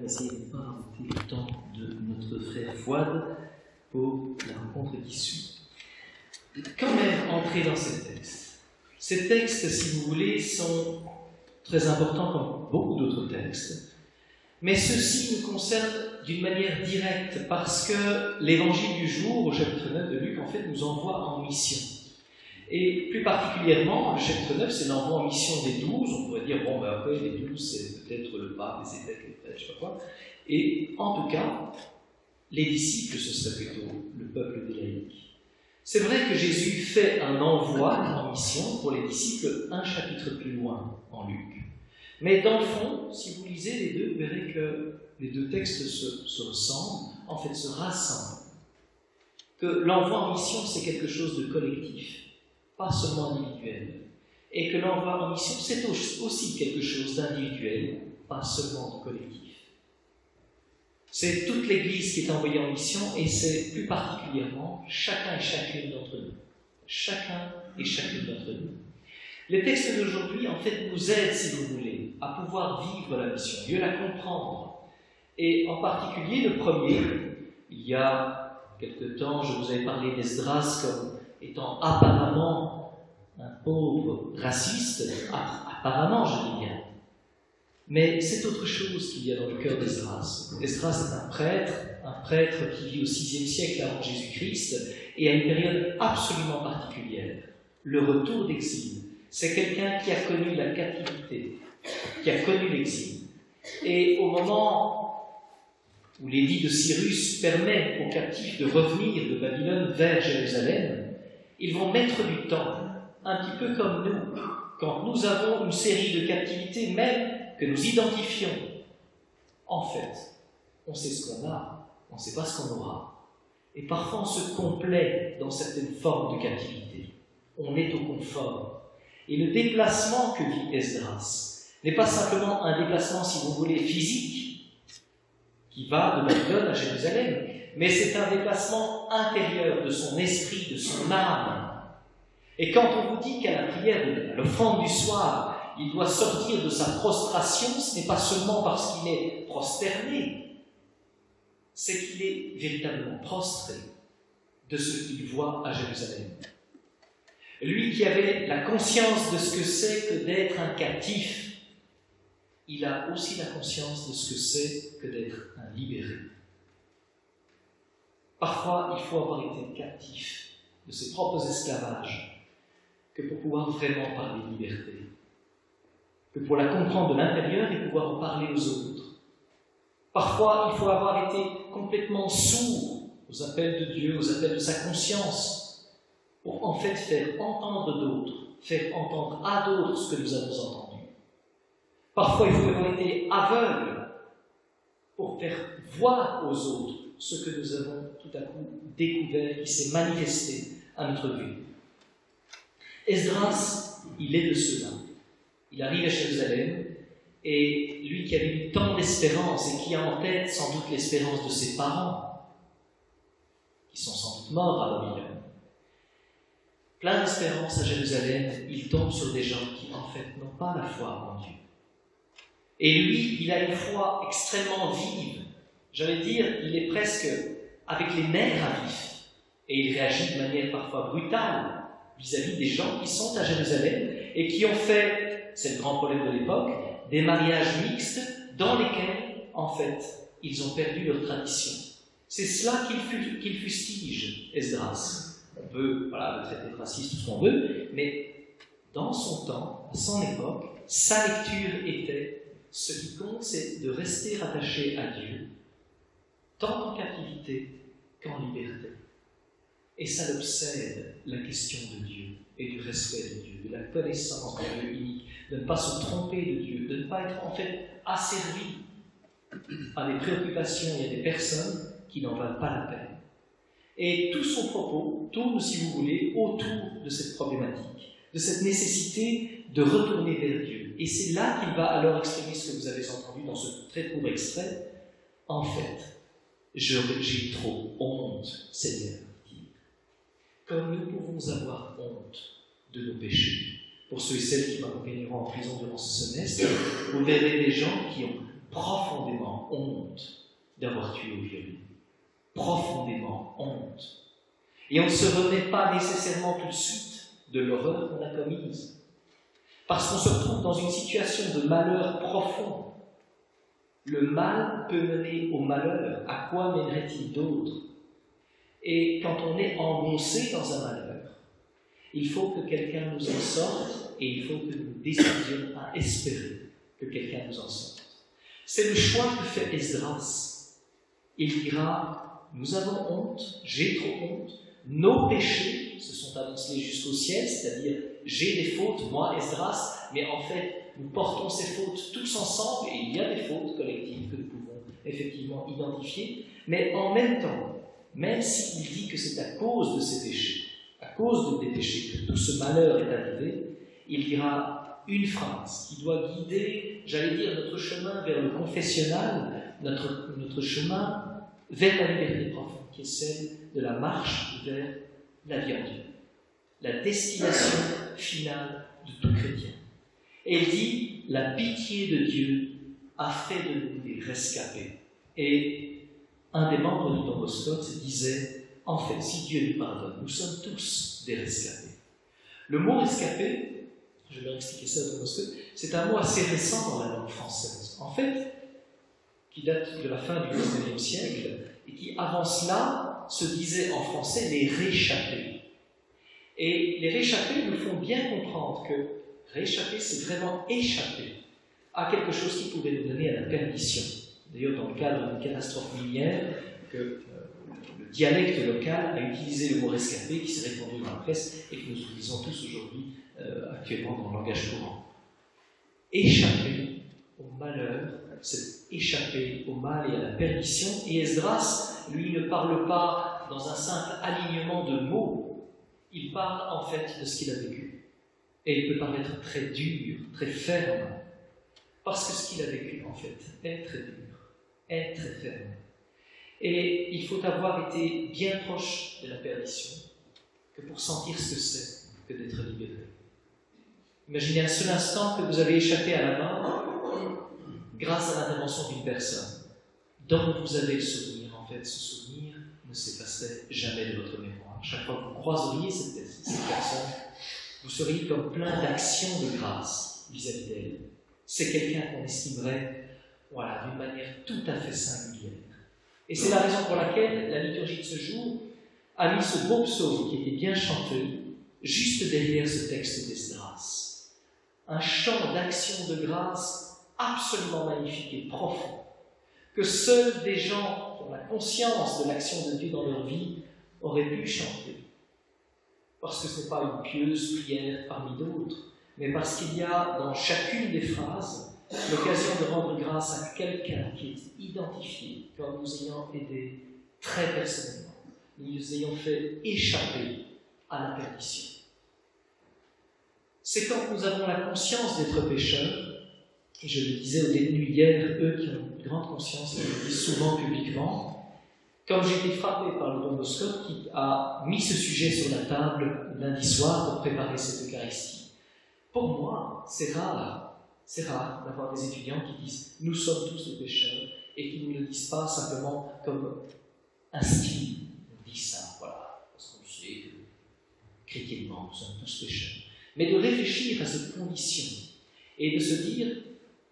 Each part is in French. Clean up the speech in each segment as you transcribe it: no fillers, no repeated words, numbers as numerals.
Essayez de ne pas rater le temps de notre frère Fouad pour la rencontre qui suit. Quand même entrer dans ces textes. Ces textes, si vous voulez, sont très importants comme beaucoup d'autres textes, mais ceux-ci nous concernent d'une manière directe parce que l'évangile du jour, au chapitre 9 de Luc, en fait, nous envoie en mission. Et plus particulièrement, le chapitre 9, c'est l'envoi en mission des 12. On pourrait dire, bon, ben après, les 12, c'est peut-être le pape, les évêques, les prêtres, je ne sais pas quoi. Et en tout cas, les disciples, ce serait plutôt le peuple des laïcs. C'est vrai que Jésus fait un envoi en mission pour les disciples un chapitre plus loin en Luc. Mais dans le fond, si vous lisez les deux, vous verrez que les deux textes se ressemblent, en fait se rassemblent. Que l'envoi en mission, c'est quelque chose de collectif, pas seulement individuel. Et que l'envoi en mission, c'est aussi quelque chose d'individuel, pas seulement de collectif. C'est toute l'Église qui est envoyée en mission, et c'est plus particulièrement chacun et chacune d'entre nous. Chacun et chacune d'entre nous. Les textes d'aujourd'hui, en fait, nous aident, si vous voulez, à pouvoir vivre la mission, mieux la comprendre. Et en particulier, le premier, il y a quelque temps, je vous avais parlé d'Esdras comme étant apparemment un pauvre raciste, apparemment, je dis bien. Mais c'est autre chose qu'il y a dans le cœur d'Esdras. Esdras est un prêtre qui vit au VIe siècle avant Jésus-Christ, et à une période absolument particulière, le retour d'exil. C'est quelqu'un qui a connu la captivité, qui a connu l'exil. Et au moment où l'édit de Cyrus permet aux captifs de revenir de Babylone vers Jérusalem, ils vont mettre du temps, un petit peu comme nous, quand nous avons une série de captivités, même que nous identifions. En fait, on sait ce qu'on a, on ne sait pas ce qu'on aura. Et parfois on se complaît dans certaines formes de captivité. On est au confort. Et le déplacement que vit Esdras n'est pas simplement un déplacement, si vous voulez, physique, qui va de Babylone à Jérusalem, mais c'est un déplacement intérieur de son esprit, de son âme. Et quand on vous dit qu'à la prière, à l'offrande du soir, il doit sortir de sa prostration, ce n'est pas seulement parce qu'il est prosterné, c'est qu'il est véritablement prostré de ce qu'il voit à Jérusalem. Lui qui avait la conscience de ce que c'est que d'être un captif, il a aussi la conscience de ce que c'est que d'être un libéré. Parfois, il faut avoir été captif de ses propres esclavages que pour pouvoir vraiment parler de liberté, que pour la comprendre de l'intérieur et pouvoir en parler aux autres. Parfois, il faut avoir été complètement sourd aux appels de Dieu, aux appels de sa conscience, pour en fait faire entendre d'autres, faire entendre à d'autres ce que nous avons entendu. Parfois, il faut avoir été aveugle pour faire voir aux autres ce que nous avons tout à coup découvert, qui s'est manifesté à notre vue. Esdras, il est de cela. Il arrive à Jérusalem, et lui qui avait eu tant d'espérance, et qui a en tête sans doute l'espérance de ses parents, qui sont sans doute morts à Babylone, plein d'espérance à Jérusalem, il tombe sur des gens qui, en fait, n'ont pas la foi en Dieu. Et lui, il a une foi extrêmement vive. J'allais dire, il est presque avec les nerfs à vif. Et il réagit de manière parfois brutale vis-à-vis des gens qui sont à Jérusalem et qui ont fait, c'est le grand problème de l'époque, des mariages mixtes dans lesquels, en fait, ils ont perdu leur tradition. C'est cela qu'il fustige, Esdras. On peut le traiter de raciste, tout ce qu'on veut, mais dans son temps, à son époque, sa lecture était ce qui compte, c'est de rester attaché à Dieu, tant en captivité qu'en liberté. Et ça l'obsède, la question de Dieu et du respect de Dieu, de la connaissance de Dieu unique, de ne pas se tromper de Dieu, de ne pas être en fait asservi à des préoccupations et à des personnes qui n'en valent pas la peine. Et tout son propos tourne, si vous voulez, autour de cette problématique, de cette nécessité de retourner vers Dieu. Et c'est là qu'il va alors exprimer ce que vous avez entendu dans ce très court extrait. En fait, j'ai trop honte, Seigneur, dit. Comme nous pouvons avoir honte de nos péchés. Pour ceux et celles qui m'accompagneront en prison durant ce semestre, vous verrez des gens qui ont profondément honte d'avoir tué au violon. Profondément honte. Et on ne se remet pas nécessairement tout de suite de l'horreur qu'on a commise. Parce qu'on se retrouve dans une situation de malheur profond. Le mal peut mener au malheur. À quoi mènerait-il d'autre? Et quand on est engoncé dans un malheur, il faut que quelqu'un nous en sorte et il faut que nous décidions à espérer que quelqu'un nous en sorte. C'est le choix que fait Esdras. Il dira, nous avons honte, j'ai trop honte, nos péchés se sont avancés jusqu'au ciel, c'est-à-dire j'ai des fautes, moi Esdras, mais en fait nous portons ces fautes tous ensemble et il y a des fautes collectives que nous pouvons effectivement identifier, mais en même temps, même s'il dit que c'est à cause de ces péchés, à cause des péchés que tout ce malheur est arrivé, il dira une phrase qui doit guider, j'allais dire, notre chemin vers le confessionnal, notre chemin vers la liberté profonde, qui est celle de la marche vers la vie en Dieu, la destination finale de tout chrétien. Et il dit, la pitié de Dieu a fait de nous des rescapés. Et un des membres du Don Bosco se disait, en fait, si Dieu nous pardonne, nous sommes tous des rescapés. Le mot rescapé, je vais expliquer ça au Don Bosco, c'est un mot assez récent dans la langue française. En fait, qui date de la fin du XIXe siècle, et qui, avant cela, se disait en français les réchappés. Et les réchappés nous font bien comprendre que réchapper, c'est vraiment échapper à quelque chose qui pouvait nous donner à la perdition. D'ailleurs, dans le cadre d'une catastrophe minière, que le dialecte local a utilisé le mot rescapé, qui s'est répandu dans la presse et que nous utilisons tous aujourd'hui actuellement dans le langage courant. Échapper au malheur, c'est échapper au mal et à la perdition. Et Esdras, lui, ne parle pas dans un simple alignement de mots, il parle en fait de ce qu'il a vécu. Et il peut paraître très dur, très ferme, parce que ce qu'il a vécu, en fait, est très dur, est très ferme. Et il faut avoir été bien proche de la perdition que pour sentir ce que c'est que d'être libéré. Imaginez un seul instant que vous avez échappé à la mort grâce à l'intervention d'une personne dont vous avez le souvenir. En fait, ce souvenir ne s'effacerait jamais de votre mémoire. Chaque fois que vous croiseriez cette personne, vous seriez comme plein d'actions de grâce vis-à-vis d'elle. C'est quelqu'un qu'on estimerait d'une manière tout à fait singulière. Et c'est la raison pour laquelle la liturgie de ce jour a mis ce beau psaume qui était bien chanté juste derrière ce texte d'Esdras. Un chant d'action de grâce absolument magnifique et profond, que seuls des gens qui ont la conscience de l'action de Dieu dans leur vie auraient pu chanter. Parce que ce n'est pas une pieuse prière parmi d'autres, mais parce qu'il y a dans chacune des phrases l'occasion de rendre grâce à quelqu'un qui est identifié comme nous ayant aidé très personnellement, nous ayant fait échapper à la perdition. C'est quand nous avons la conscience d'être pécheurs, et je le disais aux détenus hier, eux qui ont une grande conscience, et le disent souvent publiquement, comme j'ai été frappé par le Don Bosco qui a mis ce sujet sur la table lundi soir pour préparer cette Eucharistie. Pour moi, c'est rare d'avoir des étudiants qui disent « nous sommes tous des pécheurs » et qui ne le disent pas simplement comme un style. On dit ça, parce qu'on sait que chrétiennement, nous sommes tous pécheurs. Mais de réfléchir à cette condition et de se dire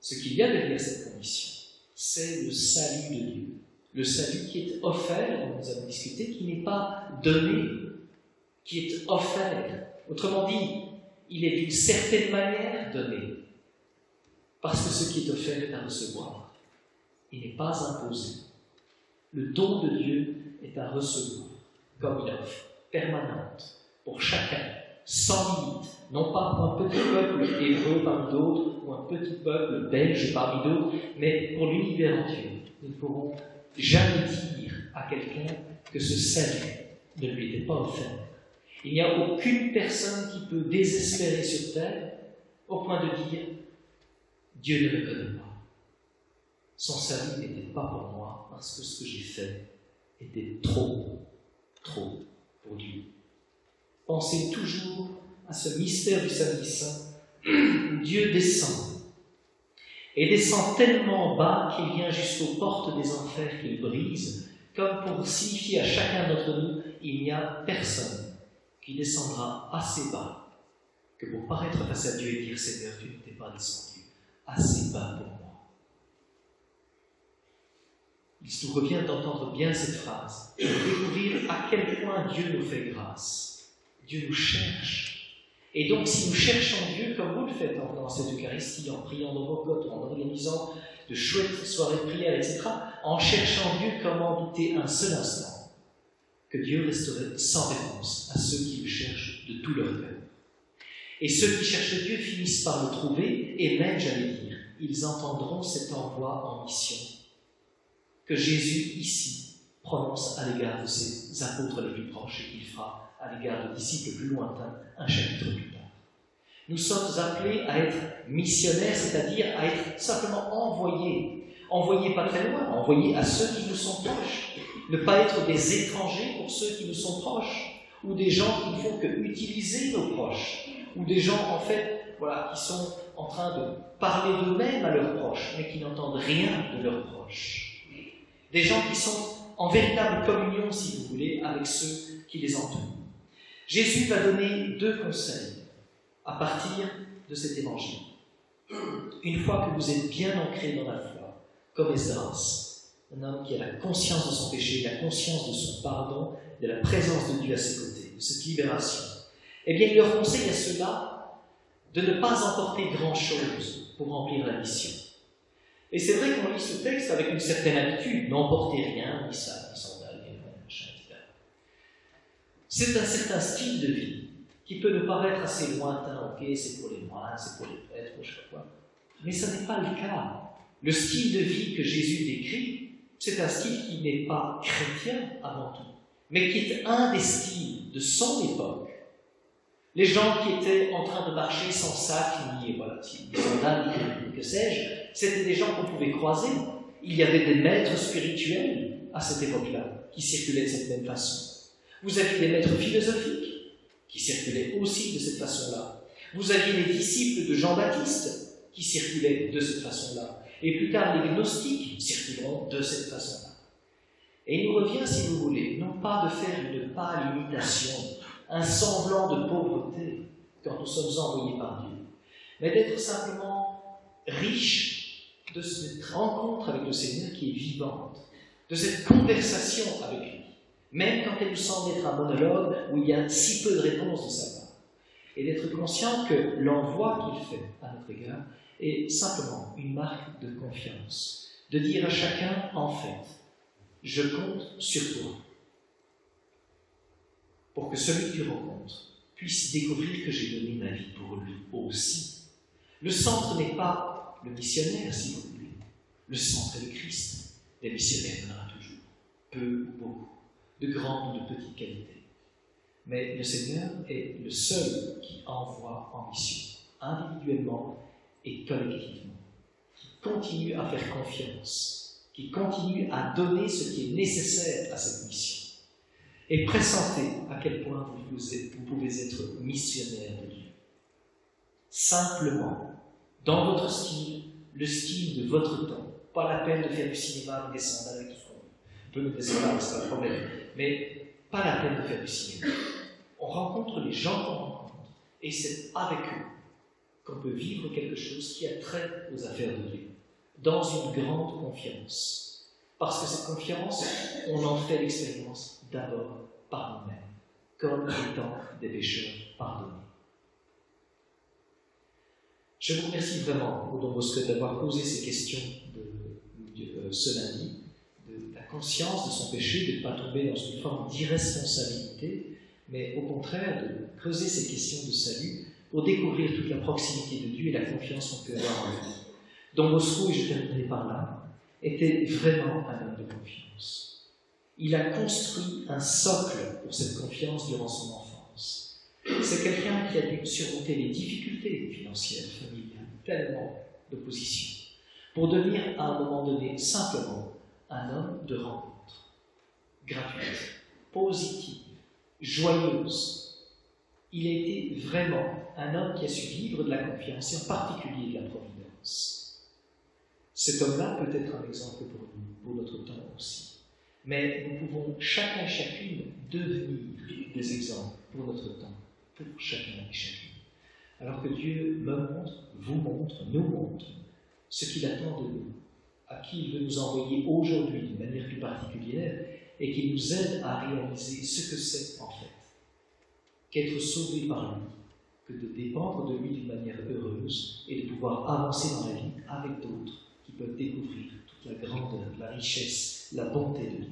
ce qu'il y a derrière cette condition, c'est le salut de Dieu. Le salut qui est offert, dont nous avons discuté, qui n'est pas donné, qui est offert. Autrement dit, il est d'une certaine manière donné. Parce que ce qui est offert est à recevoir. Il n'est pas imposé. Le don de Dieu est à recevoir, comme une offre permanente, pour chacun, sans limite. Non pas pour un petit peuple hébreu parmi d'autres, ou un petit peuple belge parmi d'autres, mais pour l'univers entier. Nous ne pourrons jamais dire à quelqu'un que ce salut ne lui était pas offert. Il n'y a aucune personne qui peut désespérer sur terre au point de dire « Dieu ne me connaît pas. Son salut n'était pas pour moi parce que ce que j'ai fait était trop pour Dieu. » Pensez toujours à ce mystère du samedi saint où Dieu descend. et descend tellement bas qu'il vient jusqu'aux portes des enfers qu'il brise, comme pour signifier à chacun d'entre nous, il n'y a personne qui descendra assez bas que pour paraître face à Dieu et dire « Seigneur, tu n'étais pas descendu assez bas pour moi ». Il nous revient d'entendre bien cette phrase, de découvrir à quel point Dieu nous fait grâce. Dieu nous cherche. Et donc, si nous cherchons Dieu, comme vous le faites en faisant cette Eucharistie, en priant dans vos côtes, en organisant de chouettes soirées de prière, etc., en cherchant Dieu, comment douter un seul instant que Dieu resterait sans réponse à ceux qui le cherchent de tout leur cœur. Et ceux qui cherchent Dieu finissent par le trouver, et même, j'allais dire, ils entendront cet envoi en mission que Jésus, ici, prononce à l'égard de ses apôtres les plus proches et qu'il fera à l'égard de disciples plus lointains un chapitre plus tard. Nous sommes appelés à être missionnaires, c'est-à-dire à être simplement envoyés. Envoyés pas très loin, envoyés à ceux qui nous sont proches. Ne pas être des étrangers pour ceux qui nous sont proches, ou des gens qui ne font que utiliser nos proches, ou des gens, en fait, voilà, qui sont en train de parler d'eux-mêmes à leurs proches, mais qui n'entendent rien de leurs proches. Des gens qui sont en véritable communion, si vous voulez, avec ceux qui les entourent. Jésus va donner 2 conseils à partir de cet évangile. Une fois que vous êtes bien ancré dans la foi, comme Esdras, un homme qui a la conscience de son péché, la conscience de son pardon, de la présence de Dieu à ses côtés, de cette libération, eh bien, il leur conseille à ceux-là de ne pas emporter grand-chose pour remplir la mission. Et c'est vrai qu'on lit ce texte avec une certaine habitude, n'emportez rien, ni ça, ni sandales, ni machin, etc. C'est un certain style de vie qui peut nous paraître assez lointain, ok, c'est pour les moines, c'est pour les prêtres, je sais pas quoi. Mais ce n'est pas le cas. Le style de vie que Jésus décrit, c'est un style qui n'est pas chrétien avant tout, mais qui est un des styles de son époque. Les gens qui étaient en train de marcher sans sac, ni sandales, ni que sais-je, c'était des gens qu'on pouvait croiser. Il y avait des maîtres spirituels à cette époque-là qui circulaient de cette même façon. Vous aviez des maîtres philosophiques qui circulaient aussi de cette façon-là. Vous aviez les disciples de Jean-Baptiste qui circulaient de cette façon-là. Et plus tard, les gnostiques circuleront de cette façon-là. Et il nous revient, si vous voulez, non pas de faire une pâle imitation, un semblant de pauvreté quand nous sommes envoyés par Dieu, mais d'être simplement riche de cette rencontre avec le Seigneur qui est vivante, de cette conversation avec lui, même quand elle nous semble être un monologue où il y a si peu de réponses de sa part, et d'être conscient que l'envoi qu'il fait à notre égard est simplement une marque de confiance, de dire à chacun, en fait, je compte sur toi, pour que celui que tu rencontres puisse découvrir que j'ai donné ma vie pour lui aussi. Le centre n'est pas le missionnaire, si vous voulez. Le centre est le Christ. Les missionnaires, il y en aura toujours, peu ou beaucoup, de grande ou de petite qualité. Mais le Seigneur est le seul qui envoie en mission, individuellement et collectivement, qui continue à faire confiance, qui continue à donner ce qui est nécessaire à cette mission. Et pressentez à quel point vous pouvez être missionnaire de Dieu. Simplement, dans votre style, le style de votre temps. Pas la peine de faire du cinéma avec des sandales qui font. On peut mettre des sandales, c'est pas le problème. Mais pas la peine de faire du cinéma. On rencontre les gens qu'on rencontre. Et c'est avec eux qu'on peut vivre quelque chose qui a trait aux affaires de Dieu. Dans une grande confiance. Parce que cette confiance, on en fait l'expérience d'abord par nous-mêmes, comme étant des pécheurs pardonnés. Je vous remercie vraiment, Don Bosco, d'avoir posé ces questions ce lundi, de la conscience de son péché, de ne pas tomber dans une forme d'irresponsabilité, mais au contraire de creuser ces questions de salut pour découvrir toute la proximité de Dieu et la confiance qu'on peut avoir en lui. Don Bosco, et je terminerai par là, était vraiment un homme de confiance. Il a construit un socle pour cette confiance durant son enfance. C'est quelqu'un qui a dû surmonter les difficultés financières, familiales, tellement d'opposition, pour devenir à un moment donné simplement un homme de rencontre, gratuite, positive, joyeuse. Il a été vraiment un homme qui a su vivre de la confiance, et en particulier de la providence. Cet homme-là peut être un exemple pour nous, pour notre temps aussi. Mais nous pouvons chacun et chacune devenir des exemples pour notre temps, pour chacun et chacune. Alors que Dieu me montre, vous montre, nous montre ce qu'il attend de nous, à qui il veut nous envoyer aujourd'hui d'une manière plus particulière et qui nous aide à réaliser ce que c'est en fait qu'être sauvé par lui, que de dépendre de lui d'une manière heureuse et de pouvoir avancer dans la vie avec d'autres qui peuvent découvrir toute la grandeur, la richesse, la bonté de lui.